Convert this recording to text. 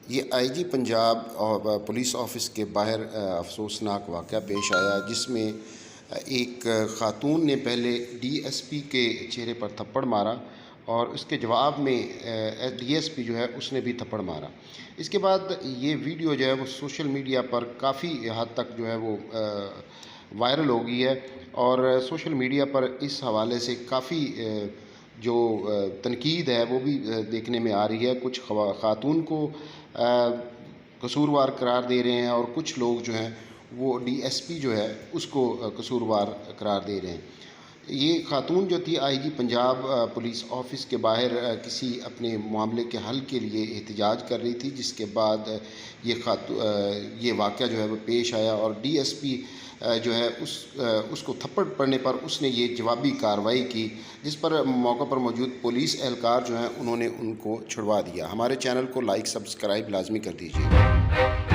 ये आईजी पंजाब और police office के बाहर अफसोसनाक वाक़या पेश आया, जिसमें एक ख़ातून ने पहले डीएसपी के चेहरे पर थप्पड़ मारा और उसके जवाब में डीएसपी जो है उसने भी थप्पड़ मारा। इसके बाद ये वीडियो जो है वो सोशल मीडिया पर काफ़ी हद तक जो है वो वायरल हो गई है और सोशल मीडिया पर इस हवाले से काफ़ी जो तनकीद है वो भी देखने में आ रही है। कुछ ख़ातून को कसूरवार करार दे रहे हैं और कुछ लोग जो हैं वो डीएसपी जो है उसको कसूरवार करार दे रहे हैं। ये ख़ातून जो थी आईजी पंजाब पुलिस ऑफिस के बाहर किसी अपने मामले के हल के लिए एहतजाज कर रही थी, जिसके बाद ये वाक़या जो है वो पेश आया और डीएसपी जो है उसको थप्पड़ पड़ने पर उसने ये जवाबी कार्रवाई की, जिस पर मौके पर मौजूद पुलिस एहलकार जो हैं उन्होंने उनको छुड़वा दिया। हमारे चैनल को लाइक सब्सक्राइब लाजमी कर दीजिए।